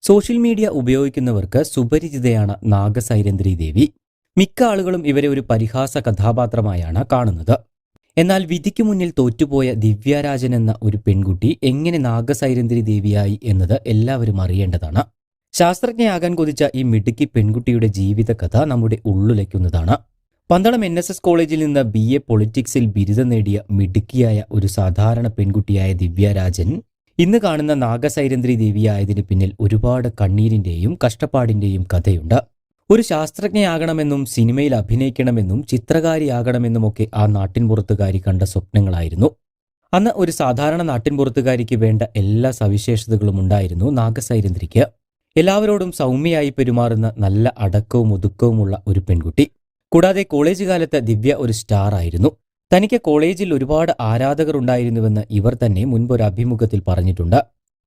Social media ഉപയോഗിക്കുന്നവർക്ക് സുപരിചിതയാണ് നാഗസൈരന്ധ്രി ദേവി. മിക്ക ആളുകളും ഇവരെ ഒരു പരിഹാസ കഥാപാത്രമായാണ് കാണുന്നത്. എന്നാൽ വിധിക്കു മുന്നിൽ തോറ്റുപോയ ദിവ്യരാജൻ എന്ന ഒരു പെൺകുട്ടി എങ്ങനെ നാഗസൈരന്ധ്രി ദേവിയായി എന്നത് എല്ലാവരും അറിയേണ്ടതാണ്. ശാസ്ത്രജ്ഞയാകാൻ കൊതിച്ച ഈ മിടുക്കി പെൺകുട്ടിയുടെ ജീവിതകഥ നമ്മുടെ ഉള്ളുലയ്ക്കുന്നതാണ്. പന്തളം NSS കോളേജിൽ നിന്ന് BA പൊളിറ്റിക്സിൽ ബിരുദം നേടിയ മിടുക്കിയായ ഒരു സാധാരണ പെൺകുട്ടിയായ ദിവ്യരാജൻ ഇന്ന് കാണുന്ന നാഗസൈരന്ധ്രി ദേവിയായതിന് പിന്നിൽ ഒരുപാട് കണ്ണീരിന്റെയും കഷ്ടപ്പാടിന്റെയും കഥയുണ്ട്. ഒരു ശാസ്ത്രജ്ഞയാകണമെന്നും സിനിമയിൽ അഭിനയിക്കണമെന്നും ചിത്രകാരിയാകണമെന്നുമൊക്കെ ആ നാട്ടിൻപുറത്തുകാരി കണ്ട സ്വപ്നങ്ങളായിരുന്നു. അന്ന് ഒരു സാധാരണ നാട്ടിൻപുറത്തുകാരിക്ക് വേണ്ട എല്ലാ സവിശേഷതകളും ഉണ്ടായിരുന്നു നാഗസൈരന്ധ്രിക്ക്. എല്ലാവരോടും സൗമ്യയായി പെരുമാറുന്ന നല്ല അടക്കവും ഒതുക്കവുമുള്ള ഒരു പെൺകുട്ടി. കൂടാതെ കോളേജ് കാലത്ത് ദിവ്യ ഒരു സ്റ്റാർ ആയിരുന്നു. തനിക്ക് കോളേജിൽ ഒരുപാട് ആരാധകർ ഉണ്ടായിരുന്നുവെന്ന് ഇവർ തന്നെ മുൻപൊരു അഭിമുഖത്തിൽ പറഞ്ഞിട്ടുണ്ട്.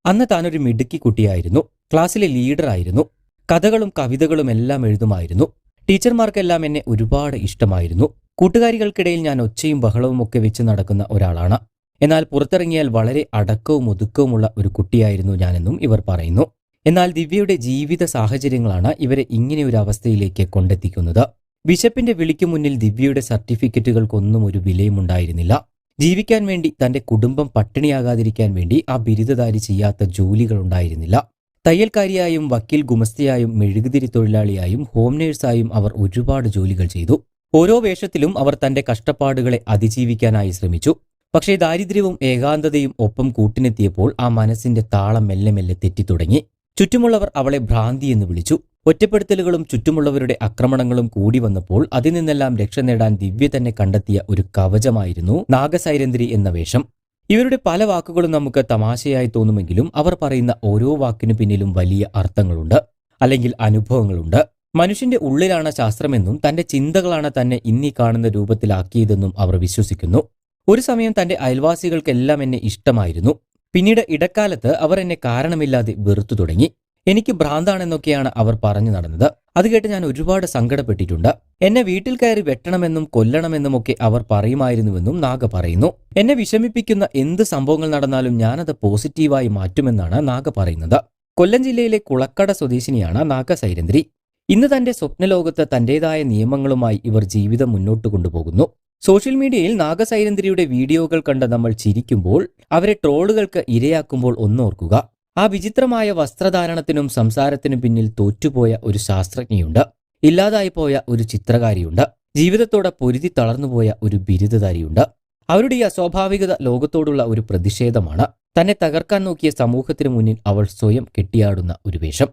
അന്ന് താനൊരു മിടുക്കി കുട്ടിയായിരുന്നു. ക്ലാസ്സിലെ ലീഡറായിരുന്നു. കഥകളും കവിതകളും എല്ലാം എഴുതുമായിരുന്നു. ടീച്ചർമാർക്കെല്ലാം എന്നെ ഒരുപാട് ഇഷ്ടമായിരുന്നു. കൂട്ടുകാരികൾക്കിടയിൽ ഞാൻ ഒച്ചയും ബഹളവും ഒക്കെ വെച്ച് നടക്കുന്ന ഒരാളാണ്. എന്നാൽ പുറത്തിറങ്ങിയാൽ വളരെ അടക്കവും ഒതുക്കവുമുള്ള ഒരു കുട്ടിയായിരുന്നു ഞാനെന്നും ഇവർ പറയുന്നു. എന്നാൽ ദിവ്യയുടെ ജീവിത സാഹചര്യങ്ങളാണ് ഇവരെ ഇങ്ങനെയൊരു അവസ്ഥയിലേക്ക് കൊണ്ടെത്തിക്കുന്നത്. വിശപ്പിന്റെ വിളിക്കു മുന്നിൽ ദിവ്യയുടെ സർട്ടിഫിക്കറ്റുകൾക്കൊന്നും ഒരു വിലയുമുണ്ടായിരുന്നില്ല. ജീവിക്കാൻ വേണ്ടി തന്റെ കുടുംബം പട്ടിണിയാകാതിരിക്കാൻ വേണ്ടി ആ ബിരുദധാരി ചെയ്യാത്ത ജോലികളുണ്ടായിരുന്നില്ല. തയ്യൽക്കാരിയായും വക്കീൽ ഗുമസ്തയായും മെഴുകുതിരി തൊഴിലാളിയായും ഹോം നേഴ്സായും അവർ ഒരുപാട് ജോലികൾ ചെയ്തു. ഓരോ വേഷത്തിലും അവർ തന്റെ കഷ്ടപ്പാടുകളെ അതിജീവിക്കാനായി ശ്രമിച്ചു. പക്ഷേ ദാരിദ്ര്യവും ഏകാന്തതയും ഒപ്പം കൂട്ടിനെത്തിയപ്പോൾ ആ മനസ്സിന്റെ താളം മെല്ലെ മെല്ലെ തെറ്റിത്തുടങ്ങി. ചുറ്റുമുള്ളവർ അവളെ ഭ്രാന്തി എന്ന് വിളിച്ചു. ഒറ്റപ്പെടുത്തലുകളും ചുറ്റുമുള്ളവരുടെ ആക്രമണങ്ങളും കൂടി വന്നപ്പോൾ അതിൽ നിന്നെല്ലാം രക്ഷ നേടാൻ ദിവ്യ തന്നെ കണ്ടെത്തിയ ഒരു കവചമായിരുന്നു നാഗസൈരന്ധ്രി എന്ന വേഷം. ഇവരുടെ പല വാക്കുകളും നമുക്ക് തമാശയായി തോന്നുമെങ്കിലും അവർ പറയുന്ന ഓരോ വാക്കിനു പിന്നിലും വലിയ അർത്ഥങ്ങളുണ്ട്, അല്ലെങ്കിൽ അനുഭവങ്ങളുണ്ട്. മനുഷ്യന്റെ ഉള്ളിലാണ് ശാസ്ത്രമെന്നും തന്റെ ചിന്തകളാണ് തന്നെ ഇന്നീ കാണുന്ന രൂപത്തിലാക്കിയതെന്നും അവർ വിശ്വസിക്കുന്നു. ഒരു സമയം തന്റെ അയൽവാസികൾക്കെല്ലാം എന്നെ ഇഷ്ടമായിരുന്നു. പിന്നീട് ഇടക്കാലത്ത് അവർ എന്നെ കാരണമില്ലാതെ വെറുത്തു തുടങ്ങി. എനിക്ക് ഭ്രാന്താണെന്നൊക്കെയാണ് അവർ പറഞ്ഞു നടന്നത്. അത് കേട്ട് ഞാൻ ഒരുപാട് സങ്കടപ്പെട്ടിട്ടുണ്ട്. എന്നെ വീട്ടിൽ കയറി വെട്ടണമെന്നും കൊല്ലണമെന്നുമൊക്കെ അവർ പറയുമായിരുന്നുവെന്നും നാഗ പറയുന്നു. എന്നെ വിഷമിപ്പിക്കുന്ന എന്ത് സംഭവങ്ങൾ നടന്നാലും ഞാനത് പോസിറ്റീവായി മാറ്റുമെന്നാണ് നാഗ പറയുന്നത്. കൊല്ലം ജില്ലയിലെ കുളക്കട സ്വദേശിനിയാണ് നാഗസൈരന്ധ്രി. ഇന്ന് തന്റെ സ്വപ്നലോകത്ത് തന്റേതായ നിയമങ്ങളുമായി ഇവർ ജീവിതം മുന്നോട്ട് കൊണ്ടുപോകുന്നു. സോഷ്യൽ മീഡിയയിൽ നാഗസൈരന്ധ്രിയുടെ വീഡിയോകൾ കണ്ട് നമ്മൾ ചിരിക്കുമ്പോൾ, അവരെ ട്രോളുകൾക്ക് ഇരയാക്കുമ്പോൾ ഒന്നോർക്കുക. ആ വിചിത്രമായ വസ്ത്രധാരണത്തിനും സംസാരത്തിനും പിന്നിൽ തോറ്റുപോയ ഒരു ശാസ്ത്രജ്ഞയുണ്ട്. ഇല്ലാതായിപ്പോയ ഒരു ചിത്രകാരിയുണ്ട്. ജീവിതത്തോടെ പൊരുതി തളർന്നുപോയ ഒരു ബിരുദധാരിയുണ്ട്. അവരുടെ ഈ അസ്വാഭാവികത ലോകത്തോടുള്ള ഒരു പ്രതിഷേധമാണ്. തന്നെ തകർക്കാൻ നോക്കിയ സമൂഹത്തിനു മുന്നിൽ അവൾ സ്വയം കെട്ടിയാടുന്ന ഒരു വേഷം.